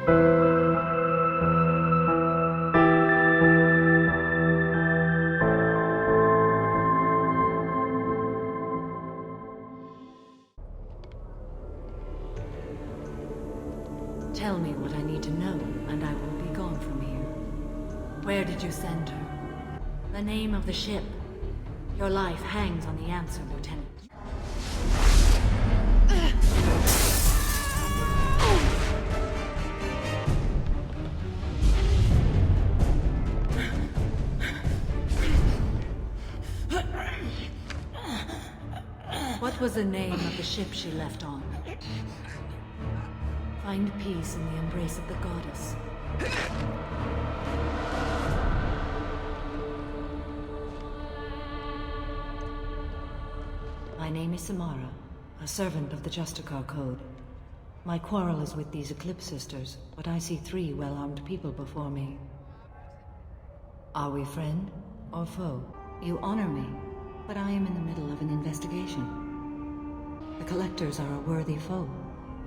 Tell me what I need to know, and I will be gone from here. Where did you send her? The name of the ship. Your life hangs on the answer, Lieutenant. What was the name of the ship she left on? Find peace in the embrace of the goddess. My name is Samara, a servant of the Justicar Code. My quarrel is with these Eclipse Sisters, but I see 3 well-armed people before me. Are we friend or foe? You honor me, but I am in the middle of an investigation. The Collectors are a worthy foe.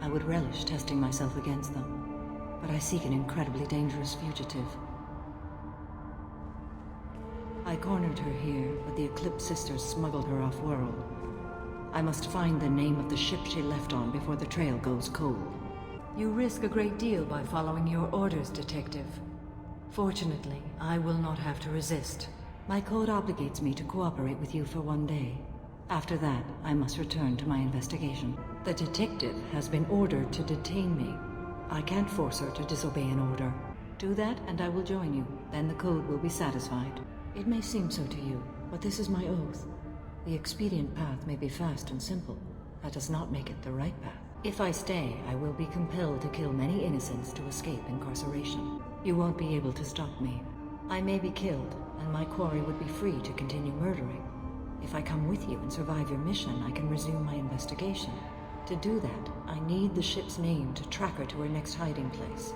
I would relish testing myself against them, but I seek an incredibly dangerous fugitive. I cornered her here, but the Eclipse Sisters smuggled her off-world. I must find the name of the ship she left on before the trail goes cold. You risk a great deal by following your orders, Detective. Fortunately, I will not have to resist. My code obligates me to cooperate with you for 1 day. After that, I must return to my investigation. The detective has been ordered to detain me. I can't force her to disobey an order. Do that and I will join you. Then the code will be satisfied. It may seem so to you, but this is my oath. The expedient path may be fast and simple. That does not make it the right path. If I stay, I will be compelled to kill many innocents to escape incarceration. You won't be able to stop me. I may be killed, and my quarry would be free to continue murdering. If I come with you and survive your mission, I can resume my investigation. To do that, I need the ship's name to track her to her next hiding place.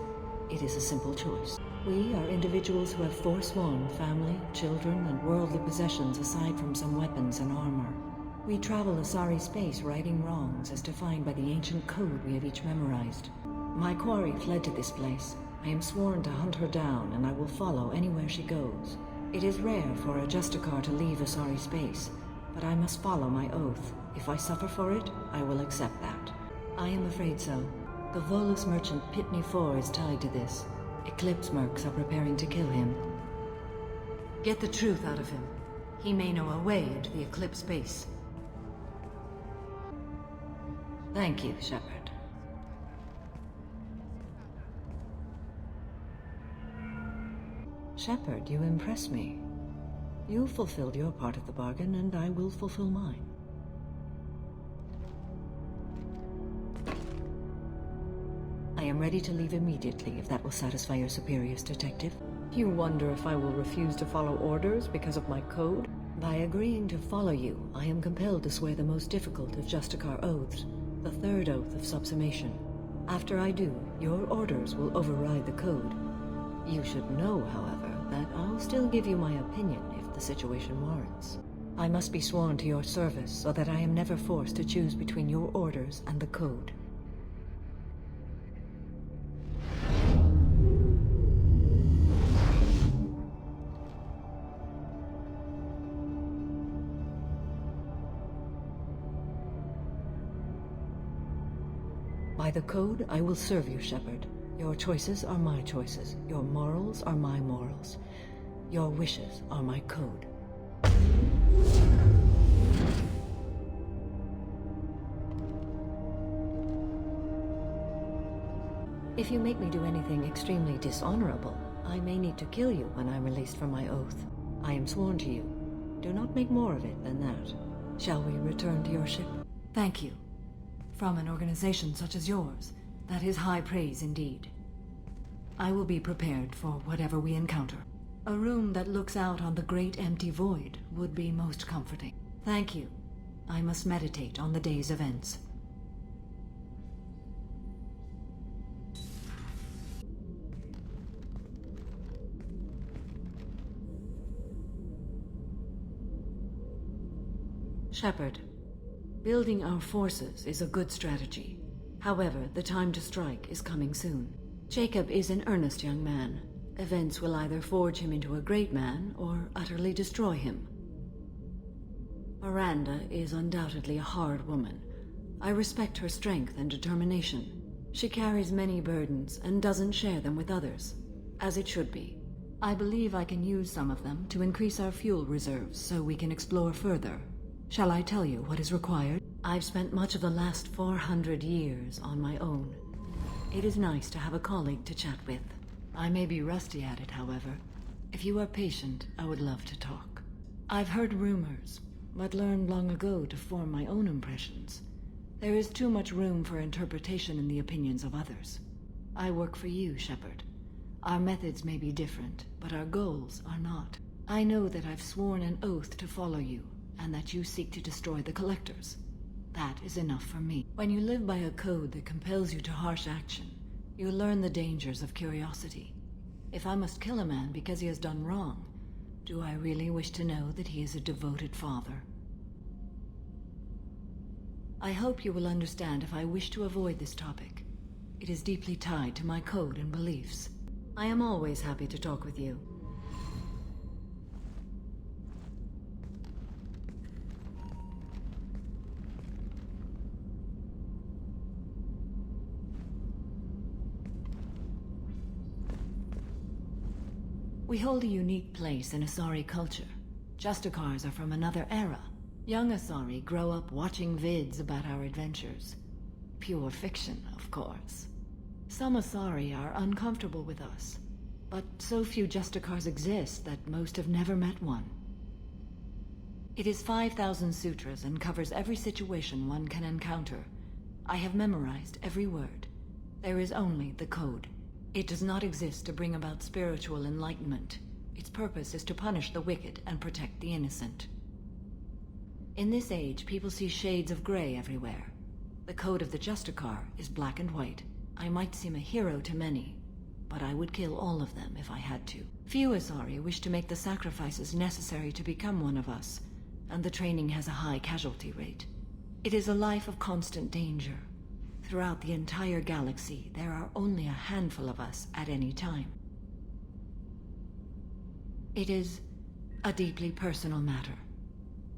It is a simple choice. We are individuals who have forsworn family, children, and worldly possessions aside from some weapons and armor. We travel Asari space righting wrongs as defined by the ancient code we have each memorized. My quarry fled to this place. I am sworn to hunt her down, and I will follow anywhere she goes. It is rare for a Justicar to leave Asari space, but I must follow my oath. If I suffer for it, I will accept that. I am afraid so. The Volus merchant Pitney 4 is tied to this. Eclipse mercs are preparing to kill him. Get the truth out of him. He may know a way into the Eclipse base. Thank you, Shepard. Shepard, you impress me. You fulfilled your part of the bargain, and I will fulfill mine. I am ready to leave immediately if that will satisfy your superiors, Detective. You wonder if I will refuse to follow orders because of my code? By agreeing to follow you, I am compelled to swear the most difficult of Justicar oaths, the 3rd oath of subsumation. After I do, your orders will override the code. You should know, however, that I'll still give you my opinion if the situation warrants. I must be sworn to your service so that I am never forced to choose between your orders and the code. By the code, I will serve you, Shepard. Your choices are my choices. Your morals are my morals. Your wishes are my code. If you make me do anything extremely dishonorable, I may need to kill you when I'm released from my oath. I am sworn to you. Do not make more of it than that. Shall we return to your ship? Thank you. From an organization such as yours, that is high praise indeed. I will be prepared for whatever we encounter. A room that looks out on the great empty void would be most comforting. Thank you. I must meditate on the day's events. Shepard, building our forces is a good strategy. However, the time to strike is coming soon. Jacob is an earnest young man. Events will either forge him into a great man or utterly destroy him. Miranda is undoubtedly a hard woman. I respect her strength and determination. She carries many burdens and doesn't share them with others, as it should be. I believe I can use some of them to increase our fuel reserves so we can explore further. Shall I tell you what is required? I've spent much of the last 400 years on my own. It is nice to have a colleague to chat with. I may be rusty at it, however. If you are patient, I would love to talk. I've heard rumors, but learned long ago to form my own impressions. There is too much room for interpretation in the opinions of others. I work for you, Shepard. Our methods may be different, but our goals are not. I know that I've sworn an oath to follow you, and that you seek to destroy the Collectors. That is enough for me. When you live by a code that compels you to harsh action, you learn the dangers of curiosity. If I must kill a man because he has done wrong, do I really wish to know that he is a devoted father? I hope you will understand if I wish to avoid this topic. It is deeply tied to my code and beliefs. I am always happy to talk with you. We hold a unique place in Asari culture. Justicars are from another era. Young Asari grow up watching vids about our adventures. Pure fiction, of course. Some Asari are uncomfortable with us, but so few Justicars exist that most have never met one. It is 5,000 sutras and covers every situation one can encounter. I have memorized every word. There is only the code. It does not exist to bring about spiritual enlightenment. Its purpose is to punish the wicked and protect the innocent. In this age, people see shades of gray everywhere. The code of the Justicar is black and white. I might seem a hero to many, but I would kill all of them if I had to. Few Asari wish to make the sacrifices necessary to become one of us, and the training has a high casualty rate. It is a life of constant danger. Throughout the entire galaxy, there are only a handful of us at any time. It is a deeply personal matter.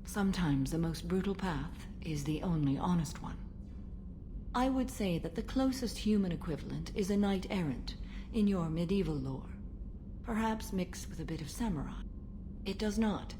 Sometimes the most brutal path is the only honest one. I would say that the closest human equivalent is a knight-errant in your medieval lore. Perhaps mixed with a bit of samurai. It does not.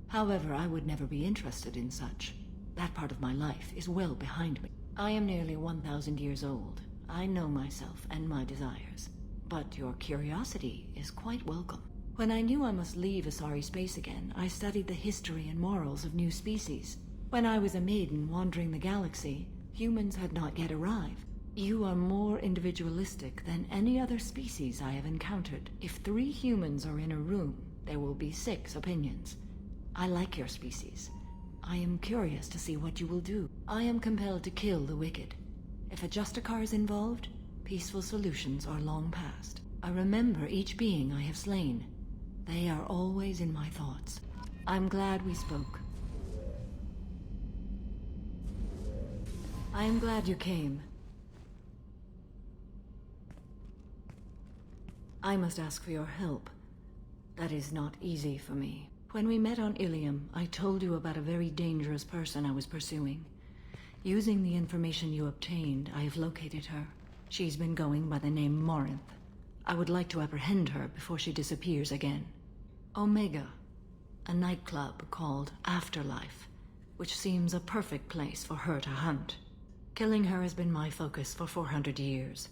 However, I would never be interested in such. That part of my life is well behind me. I am nearly 1,000 years old. I know myself and my desires. But your curiosity is quite welcome. When I knew I must leave Asari space again, I studied the history and morals of new species. When I was a maiden wandering the galaxy, humans had not yet arrived. You are more individualistic than any other species I have encountered. If 3 humans are in a room, there will be 6 opinions. I like your species. I am curious to see what you will do. I am compelled to kill the wicked. If a Justicar is involved, peaceful solutions are long past. I remember each being I have slain. They are always in my thoughts. I'm glad we spoke. I am glad you came. I must ask for your help. That is not easy for me. When we met on Ilium, I told you about a very dangerous person I was pursuing. Using the information you obtained, I have located her. She's been going by the name Morinth. I would like to apprehend her before she disappears again. Omega, a nightclub called Afterlife, which seems a perfect place for her to hunt. Killing her has been my focus for 400 years.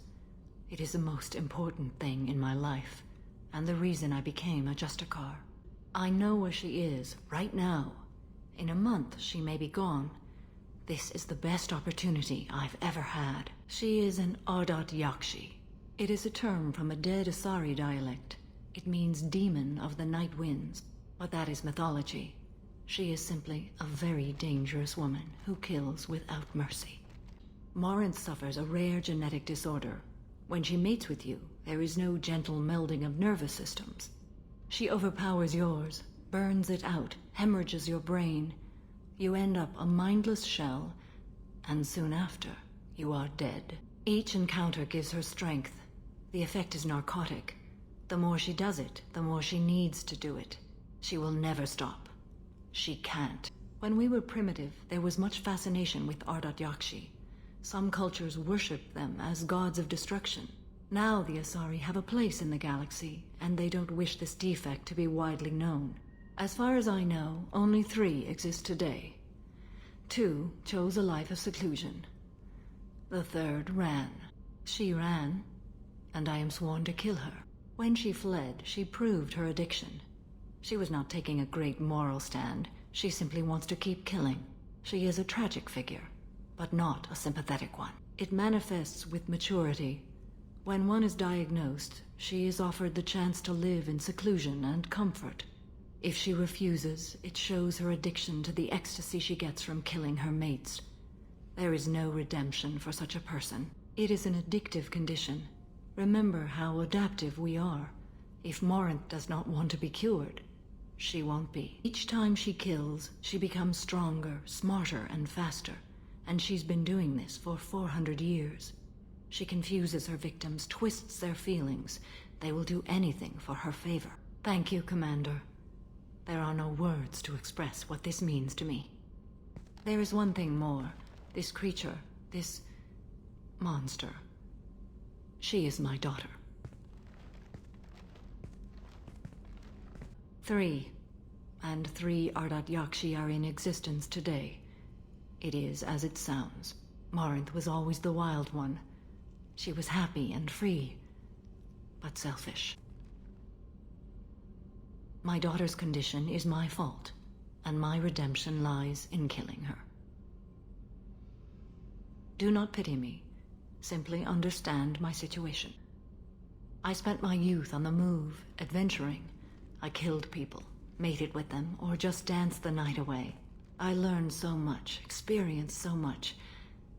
It is the most important thing in my life, and the reason I became a Justicar. I know where she is, right now. In a month, she may be gone. This is the best opportunity I've ever had. She is an Ardat Yakshi. It is a term from a dead Asari dialect. It means demon of the night winds. But that is mythology. She is simply a very dangerous woman who kills without mercy. Morinth suffers a rare genetic disorder. When she mates with you, there is no gentle melding of nervous systems. She overpowers yours, burns it out, hemorrhages your brain. You end up a mindless shell, and soon after, you are dead. Each encounter gives her strength. The effect is narcotic. The more she does it, the more she needs to do it. She will never stop. She can't. When we were primitive, there was much fascination with Ardat Yakshi. Some cultures worship them as gods of destruction. Now the Asari have a place in the galaxy, and they don't wish this defect to be widely known. As far as I know, only 3 exist today. 2 chose a life of seclusion. The 3rd ran. She ran, and I am sworn to kill her. When she fled, she proved her addiction. She was not taking a great moral stand. She simply wants to keep killing. She is a tragic figure, but not a sympathetic one. It manifests with maturity. When one is diagnosed, she is offered the chance to live in seclusion and comfort. If she refuses, it shows her addiction to the ecstasy she gets from killing her mates. There is no redemption for such a person. It is an addictive condition. Remember how adaptive we are. If Morinth does not want to be cured, she won't be. Each time she kills, she becomes stronger, smarter, and faster. And she's been doing this for 400 years. She confuses her victims, twists their feelings. They will do anything for her favor. Thank you, Commander. There are no words to express what this means to me. There is one thing more. This creature, this monster. She is my daughter. 3. And 3 Ardat Yakshi are in existence today. It is as it sounds. Morinth was always the wild one. She was happy and free, but selfish. My daughter's condition is my fault, and my redemption lies in killing her. Do not pity me. Simply understand my situation. I spent my youth on the move, adventuring. I killed people, mated with them, or just danced the night away. I learned so much, experienced so much,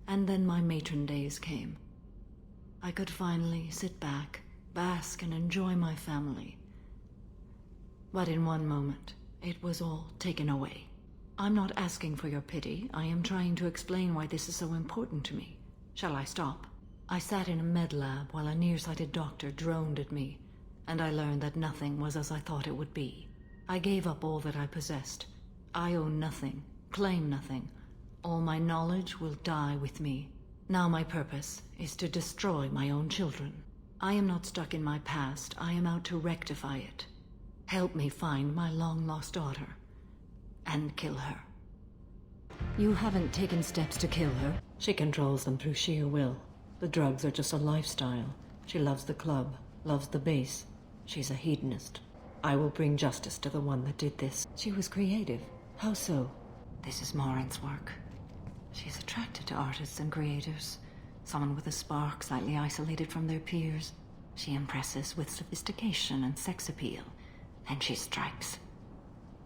and then my matron days came. I could finally sit back, bask, and enjoy my family. But in one moment, it was all taken away. I'm not asking for your pity. I am trying to explain why this is so important to me. Shall I stop? I sat in a med lab while a nearsighted doctor droned at me, and I learned that nothing was as I thought it would be. I gave up all that I possessed. I own nothing, claim nothing. All my knowledge will die with me. Now my purpose is to destroy my own children. I am not stuck in my past. I am out to rectify it. Help me find my long-lost daughter, and kill her. You haven't taken steps to kill her. She controls them through sheer will. The drugs are just a lifestyle. She loves the club, loves the base. She's a hedonist. I will bring justice to the one that did this. She was creative. How so? This is Morinth's work. She's attracted to artists and creators. Someone with a spark, slightly isolated from their peers. She impresses with sophistication and sex appeal. And she strikes.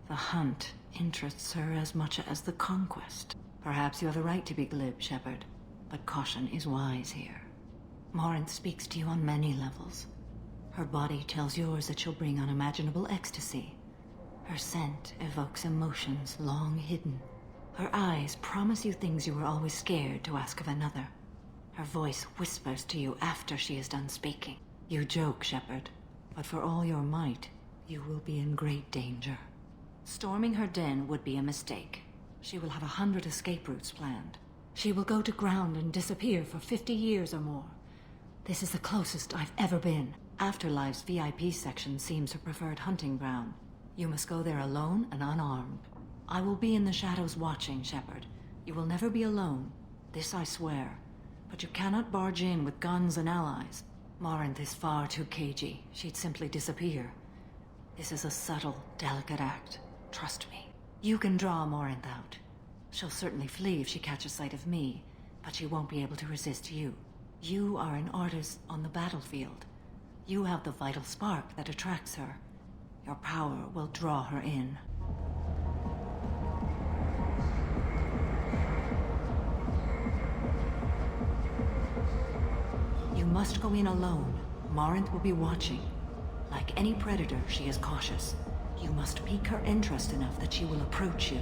The hunt interests her as much as the conquest. Perhaps you have the right to be glib, Shepard, but caution is wise here. Morinth speaks to you on many levels. Her body tells yours that she'll bring unimaginable ecstasy. Her scent evokes emotions long hidden. Her eyes promise you things you were always scared to ask of another. Her voice whispers to you after she is done speaking. You joke, Shepard, but for all your might, you will be in great danger. Storming her den would be a mistake. She will have 100 escape routes planned. She will go to ground and disappear for 50 years or more. This is the closest I've ever been. Afterlife's VIP section seems her preferred hunting ground. You must go there alone and unarmed. I will be in the shadows watching, Shepard. You will never be alone. This I swear. But you cannot barge in with guns and allies. Morinth is far too cagey. She'd simply disappear. This is a subtle, delicate act. Trust me. You can draw Morinth out. She'll certainly flee if she catches sight of me, but she won't be able to resist you. You are an artist on the battlefield. You have the vital spark that attracts her. Your power will draw her in. You must go in alone. Morinth will be watching. Like any predator, she is cautious. You must pique her interest enough that she will approach you.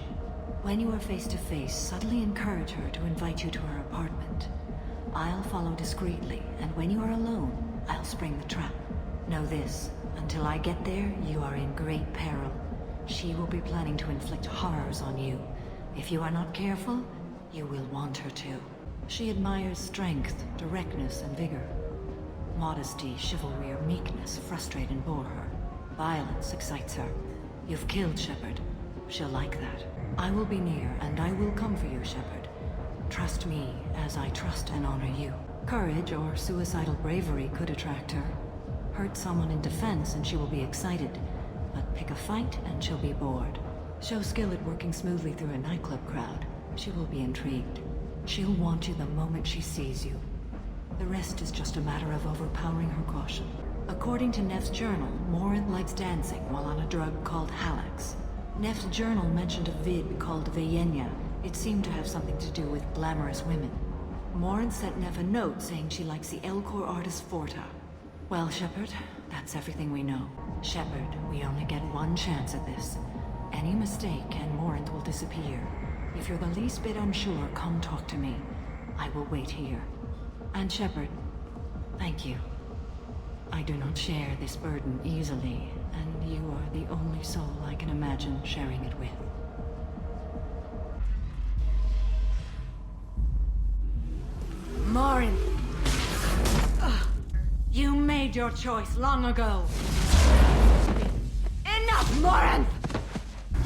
When you are face to face, subtly encourage her to invite you to her apartment. I'll follow discreetly, and when you are alone, I'll speak. spring the trap. Know this, until I get there, you are in great peril. She will be planning to inflict horrors on you. If you are not careful, you will want her to. She admires strength, directness, and vigor. Modesty, chivalry, or meekness frustrate and bore her. Violence excites her. You've killed Shepard. She'll like that. I will be near, and I will come for you, Shepard. Trust me, as I trust and honor you. Courage or suicidal bravery could attract her. Hurt someone in defense and she will be excited. But pick a fight and she'll be bored. Show skill at working smoothly through a nightclub crowd. She will be intrigued. She'll want you the moment she sees you. The rest is just a matter of overpowering her caution. According to Neff's journal, Morinth likes dancing while on a drug called Halax. Neff's journal mentioned a vid called Veyenya. It seemed to have something to do with glamorous women. Morinth sent Neff a note saying she likes the Elcor artist Forta. Well, Shepard, that's everything we know. Shepard, we only get one chance at this. Any mistake and Morinth will disappear. If you're the least bit unsure, come talk to me. I will wait here. And Shepard, thank you. I do not share this burden easily, and you are the only soul I can imagine sharing it with. Morinth! You made your choice long ago. Enough, Morinth!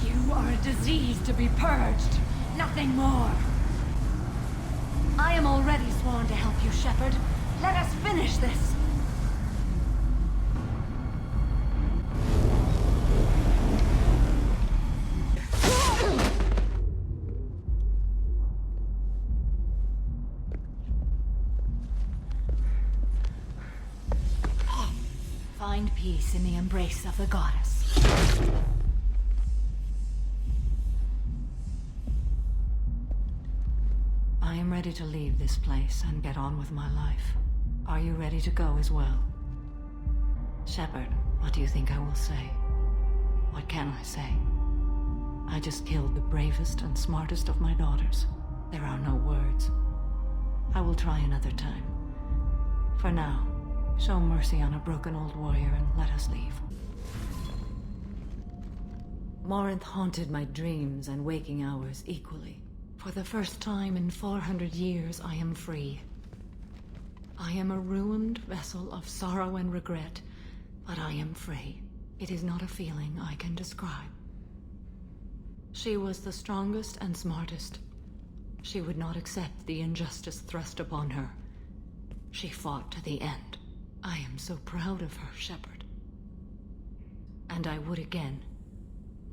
You are a disease to be purged, nothing more. I am already sworn to help you, Shepard. Let us finish this. Find peace in the embrace of the goddess. I am ready to leave this place and get on with my life. Are you ready to go as well? Shepard, what do you think I will say? What can I say? I just killed the bravest and smartest of my daughters. There are no words. I will try another time. For now, show mercy on a broken old warrior and let us leave. Morinth haunted my dreams and waking hours equally. For the first time in 400 years, I am free. I am a ruined vessel of sorrow and regret, but I am free. It is not a feeling I can describe. She was the strongest and smartest. She would not accept the injustice thrust upon her. She fought to the end. I am so proud of her, Shepard. And I would again.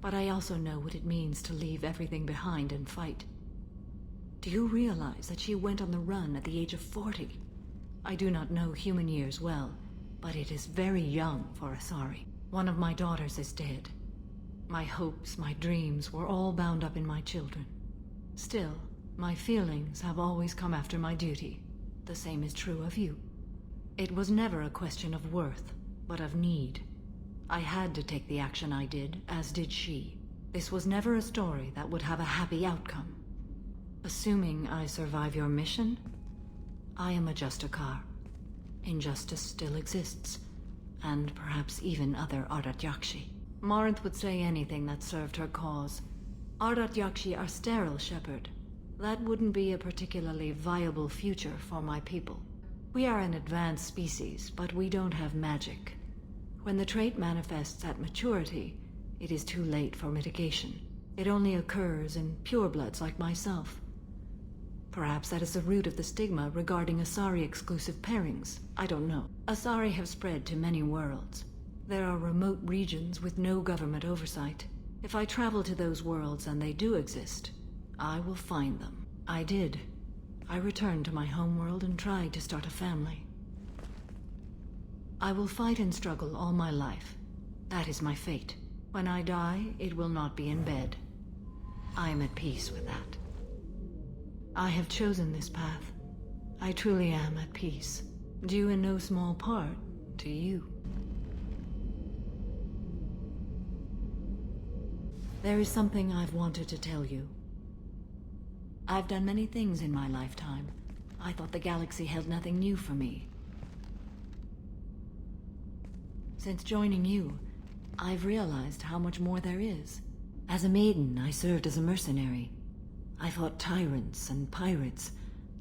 But I also know what it means to leave everything behind and fight. Do you realize that she went on the run at the age of 40? I do not know human years well, but it is very young for Asari. One of my daughters is dead. My hopes, my dreams were all bound up in my children. Still, my feelings have always come after my duty. The same is true of you. It was never a question of worth, but of need. I had to take the action I did, as did she. This was never a story that would have a happy outcome. Assuming I survive your mission, I am a Justicar. Injustice still exists, and perhaps even other Ardat Yakshi. Morinth would say anything that served her cause. Ardat Yakshi are sterile, Shepard. That wouldn't be a particularly viable future for my people. We are an advanced species, but we don't have magic. When the trait manifests at maturity, it is too late for mitigation. It only occurs in purebloods like myself. Perhaps that is the root of the stigma regarding Asari-exclusive pairings. I don't know. Asari have spread to many worlds. There are remote regions with no government oversight. If I travel to those worlds, and they do exist, I will find them. I did. I returned to my homeworld and tried to start a family. I will fight and struggle all my life. That is my fate. When I die, it will not be in bed. I am at peace with that. I have chosen this path. I truly am at peace, due in no small part to you. There is something I've wanted to tell you. I've done many things in my lifetime. I thought the galaxy held nothing new for me. Since joining you, I've realized how much more there is. As a maiden, I served as a mercenary. I fought tyrants and pirates.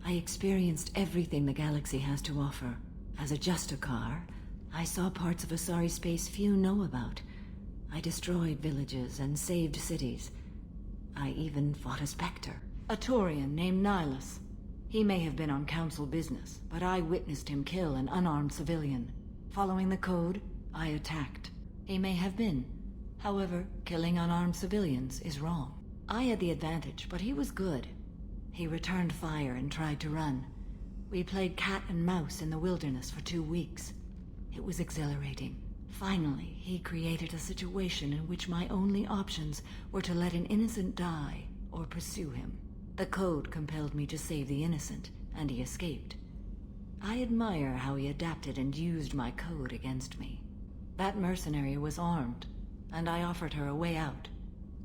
I experienced everything the galaxy has to offer. As a Justicar, I saw parts of Asari space few know about. I destroyed villages and saved cities. I even fought a Spectre. A Taurian named Nihilus. He may have been on council business, but I witnessed him kill an unarmed civilian. Following the code, I attacked. He may have been. However, killing unarmed civilians is wrong. I had the advantage, but he was good. He returned fire and tried to run. We played cat and mouse in the wilderness for 2 weeks. It was exhilarating. Finally, he created a situation in which my only options were to let an innocent die or pursue him. The code compelled me to save the innocent, and he escaped. I admire how he adapted and used my code against me. That mercenary was armed, and I offered her a way out.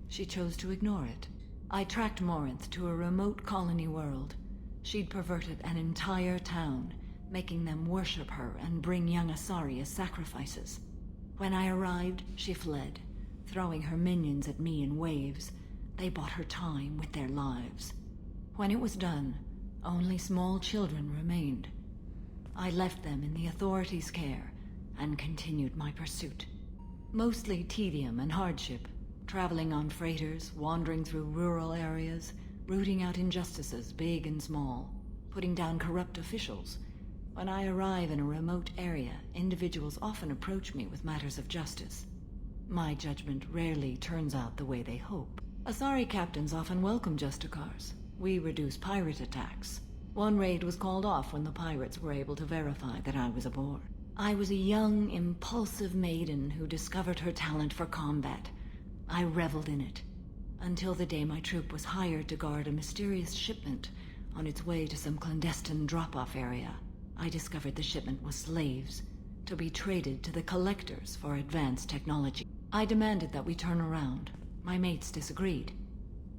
She chose to ignore it. I tracked Morinth to a remote colony world. She'd perverted an entire town, making them worship her and bring young Asari as sacrifices. When I arrived, she fled, throwing her minions at me in waves. They bought her time with their lives. When it was done, only small children remained. I left them in the authorities' care and continued my pursuit. Mostly tedium and hardship, traveling on freighters, wandering through rural areas, rooting out injustices big and small, putting down corrupt officials. When I arrive in a remote area, individuals often approach me with matters of justice. My judgment rarely turns out the way they hope. Asari captains often welcome Justicars. We reduce pirate attacks. One raid was called off when the pirates were able to verify that I was aboard. I was a young, impulsive maiden who discovered her talent for combat. I reveled in it, until the day my troop was hired to guard a mysterious shipment on its way to some clandestine drop-off area. I discovered the shipment was slaves, to be traded to the collectors for advanced technology. I demanded that we turn around. My mates disagreed.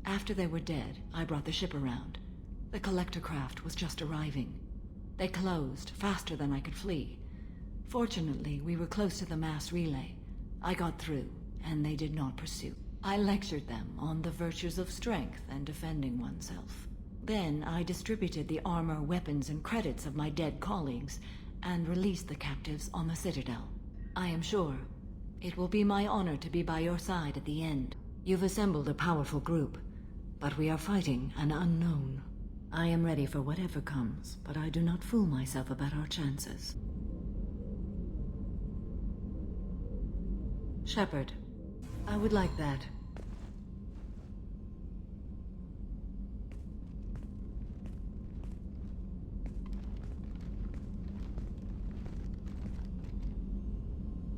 After they were dead, I brought the ship around. The collector craft was just arriving. They closed faster than I could flee. Fortunately, we were close to the mass relay. I got through, and they did not pursue. I lectured them on the virtues of strength and defending oneself. Then I distributed the armor, weapons, and credits of my dead colleagues, and released the captives on the Citadel. I am sure it will be my honor to be by your side at the end. You've assembled a powerful group, but we are fighting an unknown. I am ready for whatever comes, but I do not fool myself about our chances. Shepard, I would like that.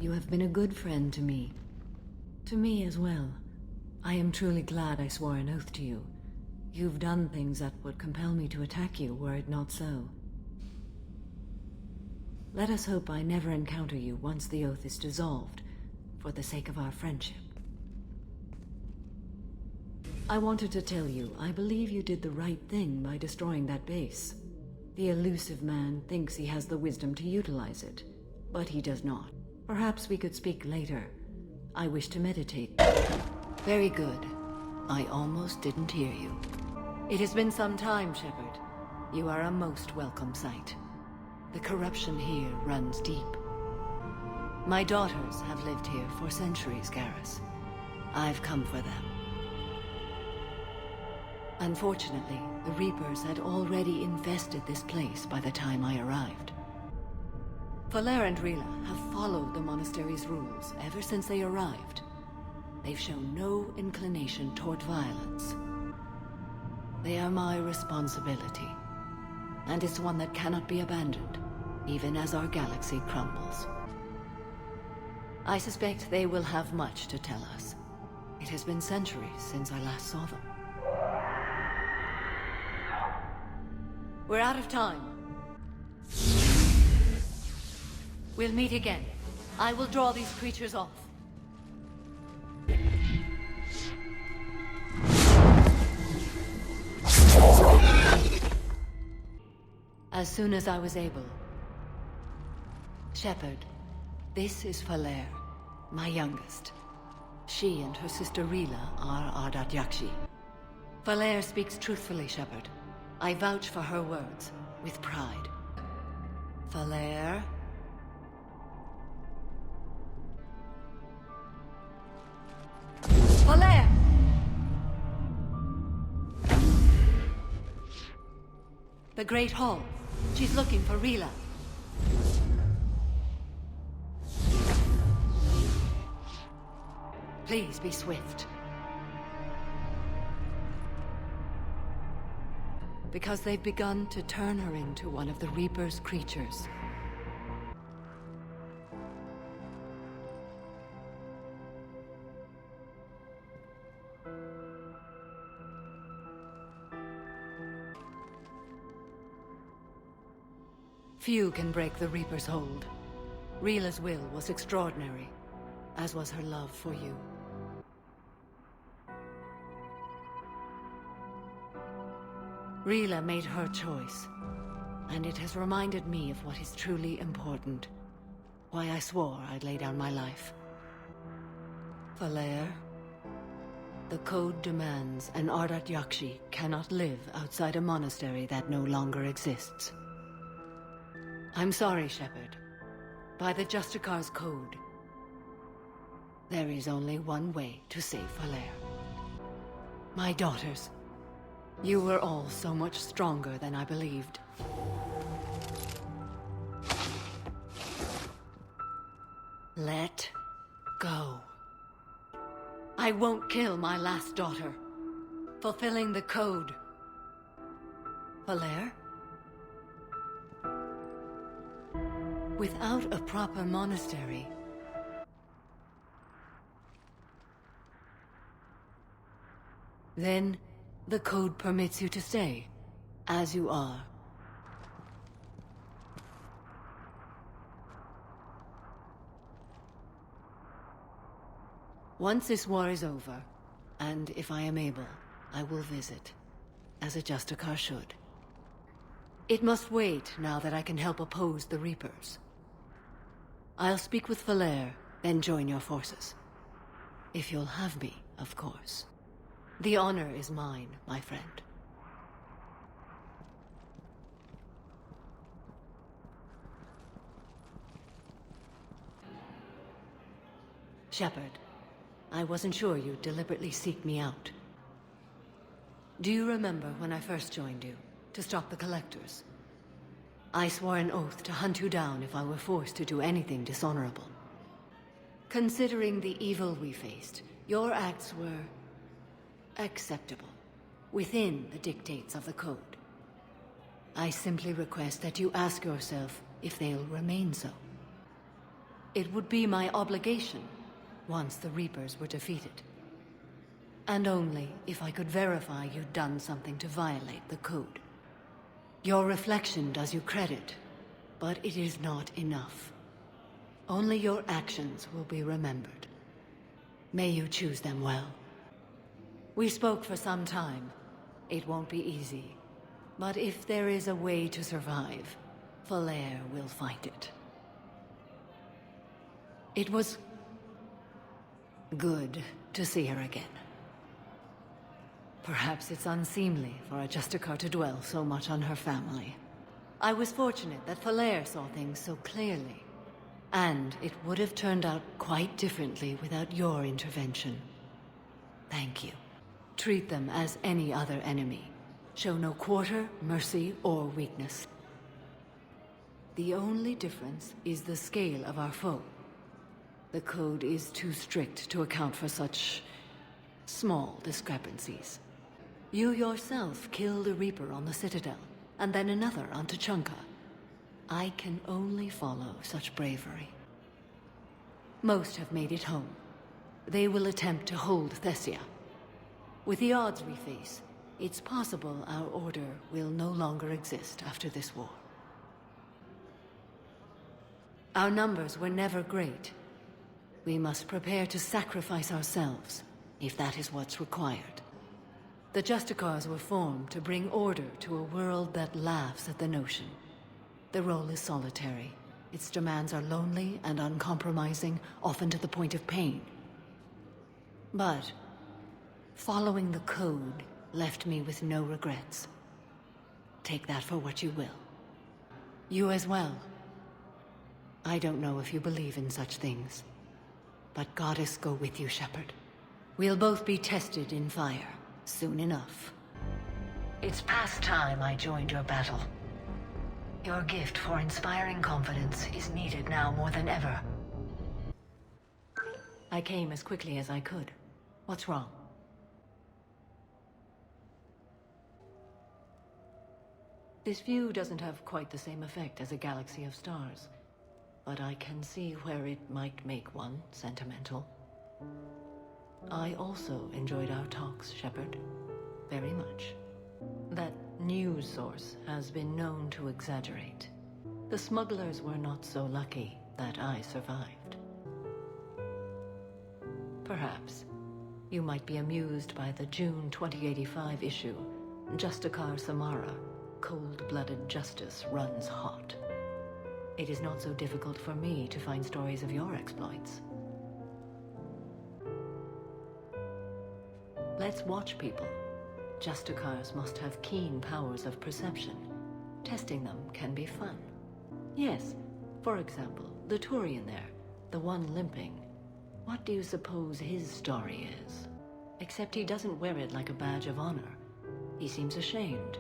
You have been a good friend to me. To me as well. I am truly glad I swore an oath to you. You've done things that would compel me to attack you were it not so. Let us hope I never encounter you once the oath is dissolved, for the sake of our friendship. I wanted to tell you, I believe you did the right thing by destroying that base. The Illusive man thinks he has the wisdom to utilize it, but he does not. Perhaps we could speak later. I wish to meditate. Very good. I almost didn't hear you. It has been some time, Shepard. You are a most welcome sight. The corruption here runs deep. My daughters have lived here for centuries, Garrus. I've come for them. Unfortunately, the Reapers had already infested this place by the time I arrived. Valer and Rila have followed the monastery's rules ever since they arrived. They've shown no inclination toward violence. They are my responsibility, and it's one that cannot be abandoned, even as our galaxy crumbles. I suspect they will have much to tell us. It has been centuries since I last saw them. We're out of time. We'll meet again. I will draw these creatures off. As soon as I was able. Shepard, This is Falere, my youngest. She and her sister Rila are Ardat Yakshi. Falere speaks truthfully, Shepard. I vouch for her words, with pride. Falere? Falere! The Great Hall. She's looking for Rila. Please be swift. Because they've begun to turn her into one of the Reaper's creatures. Few can break the Reaper's hold. Rila's will was extraordinary, as was her love for you. Rila made her choice, and it has reminded me of what is truly important. Why I swore I'd lay down my life. Falere, the code demands an Ardat Yakshi cannot live outside a monastery that no longer exists. I'm sorry, Shepard. By the Justicar's code, there is only one way to save Falere. My daughters. You were all so much stronger than I believed. Let go. I won't kill my last daughter. Fulfilling the code. Falere? Without a proper monastery, then the code permits you to stay, as you are. Once this war is over, and if I am able, I will visit, as a Justicar should. It must wait now that I can help oppose the Reapers. I'll speak with Falere, then join your forces. If you'll have me, of course. The honor is mine, my friend. Shepard, I wasn't sure you'd deliberately seek me out. Do you remember when I first joined you, to stop the Collectors? I swore an oath to hunt you down if I were forced to do anything dishonorable. Considering the evil we faced, your acts were acceptable, within the dictates of the code. I simply request that you ask yourself if they'll remain so. It would be my obligation once the Reapers were defeated. And only if I could verify you'd done something to violate the code. Your reflection does you credit, but it is not enough. Only your actions will be remembered. May you choose them well. We spoke for some time. It won't be easy. But if there is a way to survive, Falere will find it. It was good to see her again. Perhaps it's unseemly for a Justicar to dwell so much on her family. I was fortunate that Falere saw things so clearly. And it would have turned out quite differently without your intervention. Thank you. Treat them as any other enemy. Show no quarter, mercy, or weakness. The only difference is the scale of our foe. The code is too strict to account for such small discrepancies. You yourself killed a Reaper on the Citadel, and then another on Tuchanka. I can only follow such bravery. Most have made it home. They will attempt to hold Thessia. With the odds we face, it's possible our order will no longer exist after this war. Our numbers were never great. We must prepare to sacrifice ourselves, if that is what's required. The Justicars were formed to bring order to a world that laughs at the notion. The role is solitary, Its demands are lonely and uncompromising, often to the point of pain. But following the code left me with no regrets. Take that for what you will. You as well. I don't know if you believe in such things, but Goddess go with you, Shepard. We'll both be tested in fire, soon enough. It's past time I joined your battle. Your gift for inspiring confidence is needed now more than ever. I came as quickly as I could. What's wrong? This view doesn't have quite the same effect as a galaxy of stars, but I can see where it might make one sentimental. I also enjoyed our talks, Shepard. Very much. That news source has been known to exaggerate. The smugglers were not so lucky that I survived. Perhaps you might be amused by the June 2085 issue, Justicar Samara, Cold-Blooded Justice Runs Hot. It is not so difficult for me to find stories of your exploits. Let's watch people. Justicars must have keen powers of perception. Testing them can be fun. Yes, for example, the Turian there, the one limping. What do you suppose his story is? Except he doesn't wear it like a badge of honor. He seems ashamed.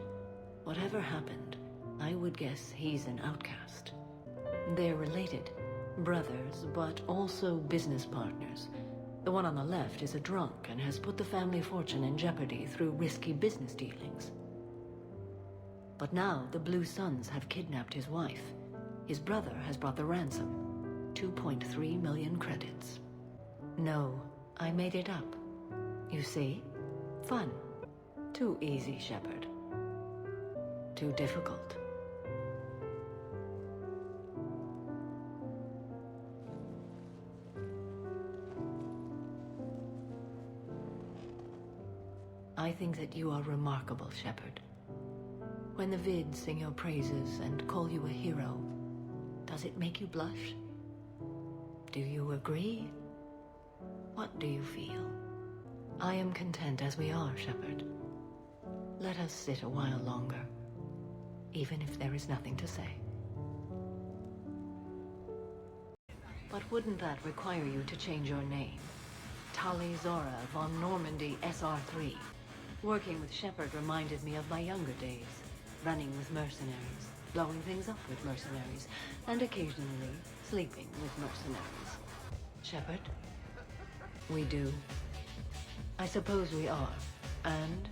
Whatever happened, I would guess he's an outcast. They're related. Brothers, but also business partners. The one on the left is a drunk and has put the family fortune in jeopardy through risky business dealings. But now the Blue Suns have kidnapped his wife. His brother has brought the ransom. 2.3 million credits. No, I made it up. You see? Fun. Too easy, Shepard. Too difficult. I think that you are remarkable, Shepard. When the vids sing your praises and call you a hero, does it make you blush? Do you agree? What do you feel? I am content as we are, Shepard. Let us sit a while longer, even if there is nothing to say. But wouldn't that require you to change your name? Tali'Zorah von Normandy SR3. Working with Shepard reminded me of my younger days, running with mercenaries, blowing things up with mercenaries, and occasionally sleeping with mercenaries. Shepard? We do. I suppose we are. And?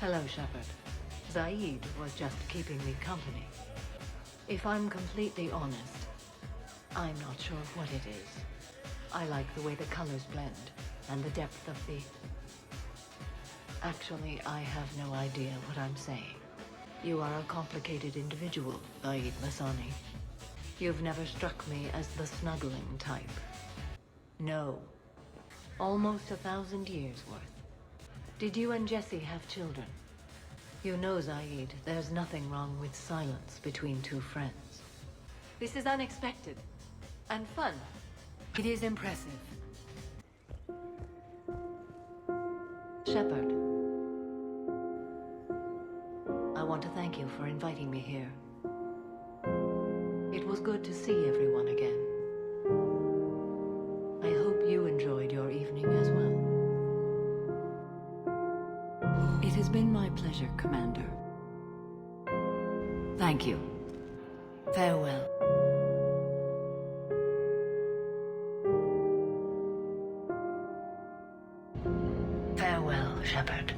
Hello, Shepard. Zaid was just keeping me company. If I'm completely honest, I'm not sure what it is. I like the way the colors blend, and the depth of the... Actually, I have no idea what I'm saying. You are a complicated individual, Zaid Masani. You've never struck me as the snuggling type. No. Almost 1,000 years worth. Did you and Jesse have children? You know, Zaid, there's nothing wrong with silence between two friends. This is unexpected. And fun. It is impressive. Shepard. I want to thank you for inviting me here. It was good to see everyone again. I hope you enjoyed your evening as well. It has been my pleasure, Commander. Thank you. Farewell. Farewell, Shepard.